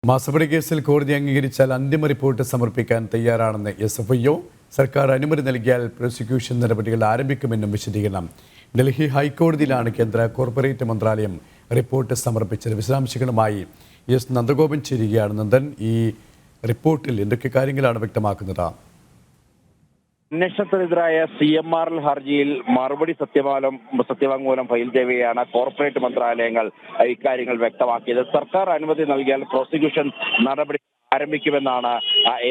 മാസപ്പടി കേസിൽ കോടതി അംഗീകരിച്ചാൽ അന്തിമ റിപ്പോർട്ട് സമർപ്പിക്കാൻ തയ്യാറാണെന്ന് SFIO. സർക്കാർ അനുമതി നൽകിയാൽ പ്രോസിക്യൂഷൻ നടപടികൾ ആരംഭിക്കുമെന്നും വിശദീകരണം. ഡൽഹി ഹൈക്കോടതിയിലാണ് കേന്ദ്ര കോർപ്പറേറ്റ് മന്ത്രാലയം റിപ്പോർട്ട് സമർപ്പിച്ചത്. വിശദാംശങ്ങളുമായി നന്ദഗോപൻ ചേരുകയാണ്. നന്ദൻ, ഈ റിപ്പോർട്ടിൽ എന്തൊക്കെ കാര്യങ്ങളാണ് വ്യക്തമാക്കുന്നത്? അന്വേഷണത്തിനെതിരായ CMRL ഹർജിയിൽ മറുപടി സത്യവാങ്മൂലം ഫയൽ ചെയ്യവെയാണ് കോർപ്പറേറ്റ് മന്ത്രാലയങ്ങൾ ഇക്കാര്യങ്ങൾ വ്യക്തമാക്കിയത്. സർക്കാർ അനുമതി നൽകിയാൽ പ്രോസിക്യൂഷൻ നടപടി ആരംഭിക്കുമെന്നാണ്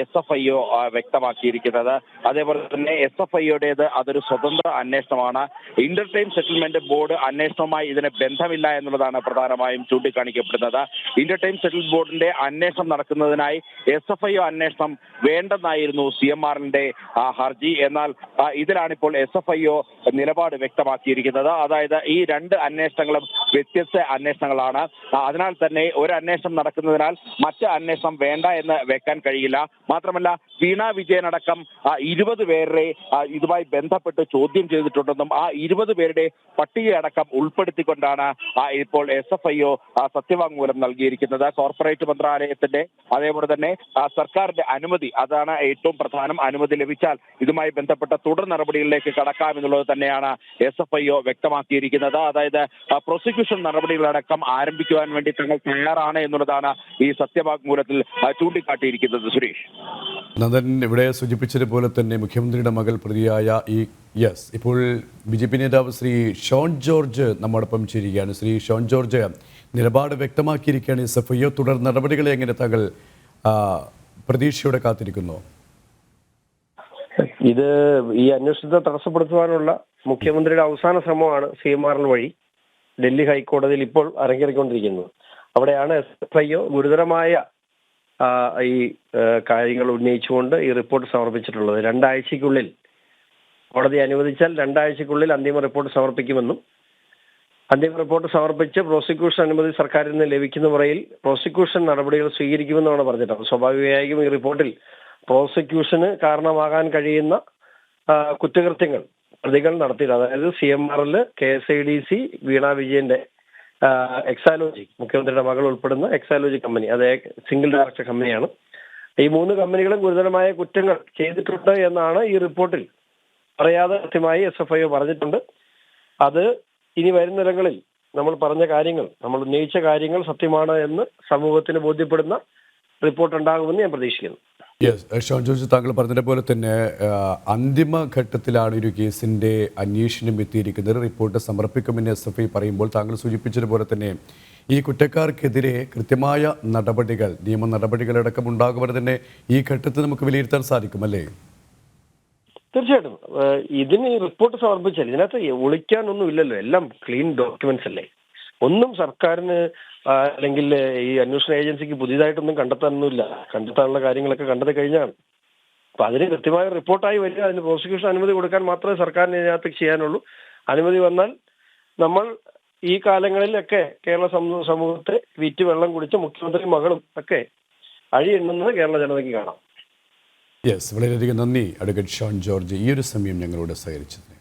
SFIO വ്യക്തമാക്കിയിരിക്കുന്നത്. അതേപോലെ തന്നെ SFIOയുടേത് അതൊരു സ്വതന്ത്ര അന്വേഷണമാണ്. ഇന്റർടൈം സെറ്റിൽമെന്റ് ബോർഡ് അന്വേഷണവുമായി ഇതിന് ബന്ധമില്ല എന്നുള്ളതാണ് പ്രധാനമായും ചൂണ്ടിക്കാണിക്കപ്പെടുന്നത്. ഇന്റർടൈം സെറ്റിൽമെന്റ് ബോർഡിന്റെ അന്വേഷണം നടക്കുന്നതിനായി SFIO അന്വേഷണം വേണ്ടെന്നായിരുന്നു CMRLന്റെ ഹർജി. എന്നാൽ ഇതിലാണിപ്പോൾ SFIO നിലപാട് വ്യക്തമാക്കിയിരിക്കുന്നത്. അതായത് ഈ രണ്ട് അന്വേഷണങ്ങളും വ്യത്യസ്ത അന്വേഷണങ്ങളാണ്. അതിനാൽ തന്നെ ഒരു അന്വേഷണം നടക്കുന്നതിനാൽ മറ്റ് അന്വേഷണം വേണ്ട എന്ന് വെക്കാൻ കഴിയില്ല. മാത്രമല്ല, വീണ വിജയൻ അടക്കം 20 പേരെ ഇതുമായി ബന്ധപ്പെട്ട് ചോദ്യം ചെയ്തിട്ടുണ്ടെന്നും ആ 20 പേരുടെ പട്ടികയടക്കം ഉൾപ്പെടുത്തിക്കൊണ്ടാണ് ഇപ്പോൾ SFIO സത്യവാങ്മൂലം നൽകിയിരിക്കുന്നത്. കോർപ്പറേറ്റ് മന്ത്രാലയത്തിന്റെ അതേപോലെ തന്നെ സർക്കാരിന്റെ അനുമതി, അതാണ് ഏറ്റവും പ്രധാനം. അനുമതി ലഭിച്ചാൽ ഇതുമായി ബന്ധപ്പെട്ട തുടർ നടപടികളിലേക്ക് കടക്കാമെന്നുള്ളത് തന്നെയാണ് SFIO വ്യക്തമാക്കിയിരിക്കുന്നത്. അതായത് പ്രോസിക്യൂഷൻ നടപടികളടക്കം ആരംഭിക്കുവാൻ വേണ്ടി തങ്ങൾ തയ്യാറാണ് എന്നുള്ളതാണ് ഈ സത്യവാങ്മൂലത്തിൽ ചൂണ്ടിക്കാട്ടിയിരിക്കുന്നത്. സുരേഷ്, നന്ദൻ ഇവിടെ സൂചിപ്പിച്ചതുപോലെ തന്നെ മുഖ്യമന്ത്രിയുടെ മകൾ പ്രതിയായ ഇപ്പോൾ BJP നേതാവ് ശ്രീ ഷോൺ ജോർജ് നമ്മോടൊപ്പം ചേരുകയാണ്. ശ്രീ ഷോൺ ജോർജ്, നിലപാട് വ്യക്തമാക്കിയിരിക്കുകയാണ് SFIO. തുടർ നടപടികളെ എങ്ങനെ താങ്കൾ പ്രതീക്ഷയോടെ കാത്തിരിക്കുന്നു? ഇത് ഈ അന്വേഷണത്തെ തടസ്സപ്പെടുത്തുവാനുള്ള മുഖ്യമന്ത്രിയുടെ അവസാന ശ്രമമാണ് CMRL വഴി ഡൽഹി ഹൈക്കോടതിയിൽ ഇപ്പോൾ അരങ്ങേറിക്കൊണ്ടിരിക്കുന്നത്. അവിടെയാണ് SFIO ഗുരുതരമായ ഈ കാര്യങ്ങൾ ഉന്നയിച്ചുകൊണ്ട് ഈ റിപ്പോർട്ട് സമർപ്പിച്ചിട്ടുള്ളത്. 2 ആഴ്ചയ്ക്കുള്ളിൽ കോടതി അനുവദിച്ചാൽ 2 ആഴ്ചയ്ക്കുള്ളിൽ അന്തിമ റിപ്പോർട്ട് സമർപ്പിക്കുമെന്നും അന്തിമ റിപ്പോർട്ട് സമർപ്പിച്ച് പ്രോസിക്യൂഷൻ അനുമതി സർക്കാരിൽ നിന്ന് ലഭിക്കുന്ന മുറയിൽ പ്രോസിക്യൂഷൻ നടപടികൾ സ്വീകരിക്കുമെന്നാണ് പറഞ്ഞിട്ടുള്ളത്. സ്വാഭാവികമായും ഈ റിപ്പോർട്ടിൽ പ്രോസിക്യൂഷന് കാരണമാകാൻ കഴിയുന്ന കുറ്റകൃത്യങ്ങൾ പ്രതികൾ നടത്തിയില്ല. അതായത് CMRL, KSIDC, വീണ വിജയന്റെ എക്സാലോജി, മുഖ്യമന്ത്രിയുടെ മകൾ ഉൾപ്പെടുന്ന എക്സാലോജി കമ്പനി, അത് സിംഗിൾ ഡയറക്ടർ കമ്പനിയാണ്. ഈ 3 കമ്പനികളും ഗുരുതരമായ കുറ്റങ്ങൾ ചെയ്തിട്ടുണ്ട് എന്നാണ് ഈ റിപ്പോർട്ടിൽ പറയാതെ കൃത്യമായി SFIO പറഞ്ഞിട്ടുണ്ട്. അത് ഇനി വരുന്നിടങ്ങളിൽ നമ്മൾ പറഞ്ഞ കാര്യങ്ങൾ, നമ്മൾ ഉന്നയിച്ച കാര്യങ്ങൾ സത്യമാണ് എന്ന് സമൂഹത്തിന് ബോധ്യപ്പെടുന്ന റിപ്പോർട്ട് ഉണ്ടാകുമെന്ന് ഞാൻ പ്രതീക്ഷിക്കുന്നു. ഷോൺ ജോർജ്, താങ്കൾ പറഞ്ഞതുപോലെ തന്നെ അന്തിമ ഘട്ടത്തിലാണ് ഒരു കേസിൻ്റെ അന്വേഷണം എത്തിയിരിക്കുന്നത്. റിപ്പോർട്ട് സമർപ്പിക്കുമെന്ന് SFI പറയുമ്പോൾ താങ്കൾ സൂചിപ്പിച്ചതുപോലെ തന്നെ ഈ കുറ്റക്കാർക്കെതിരെ കൃത്യമായ നടപടികൾ, നിയമ നടപടികളടക്കം ഉണ്ടാകുമ്പോൾ തന്നെ ഈ ഘട്ടത്തിൽ നമുക്ക് വിലയിരുത്താൻ സാധിക്കുമല്ലേ? തീർച്ചയായിട്ടും. ഇതിന് ഈ റിപ്പോർട്ട് സമർപ്പിച്ചാൽ ഇതിനകത്ത് ഒളിക്കാനൊന്നും ഇല്ലല്ലോ. എല്ലാം ക്ലീൻ ഡോക്യുമെന്റ്സ് അല്ലേ. ഒന്നും സർക്കാരിന് അല്ലെങ്കിൽ ഈ അന്വേഷണ ഏജൻസിക്ക് പുതിയതായിട്ടൊന്നും കണ്ടെത്താനൊന്നുമില്ല. കണ്ടെത്താനുള്ള കാര്യങ്ങളൊക്കെ കണ്ടെത്തി കഴിഞ്ഞാണ്. അപ്പൊ അതിന് കൃത്യമായ റിപ്പോർട്ടായി വരിക, അതിന് പ്രോസിക്യൂഷൻ അനുമതി കൊടുക്കാൻ മാത്രമേ സർക്കാരിന് ഇതിനകത്ത് ചെയ്യാനുള്ളൂ. അനുമതി വന്നാൽ നമ്മൾ ഈ കാലങ്ങളിലൊക്കെ കേരള സമൂഹത്തെ വിറ്റ് വെള്ളം കുടിച്ച് മുഖ്യമന്ത്രി മകളും ഒക്കെ അഴിയെണ്ണുന്നത് കേരള ജനതയ്ക്ക് കാണാം. വളരെയധികം നന്ദി അഡ്വക്കേറ്റ് ഷോൺ ജോർജ് ഈ ഒരു സമയം ഞങ്ങളോട് സഹകരിച്ചത്.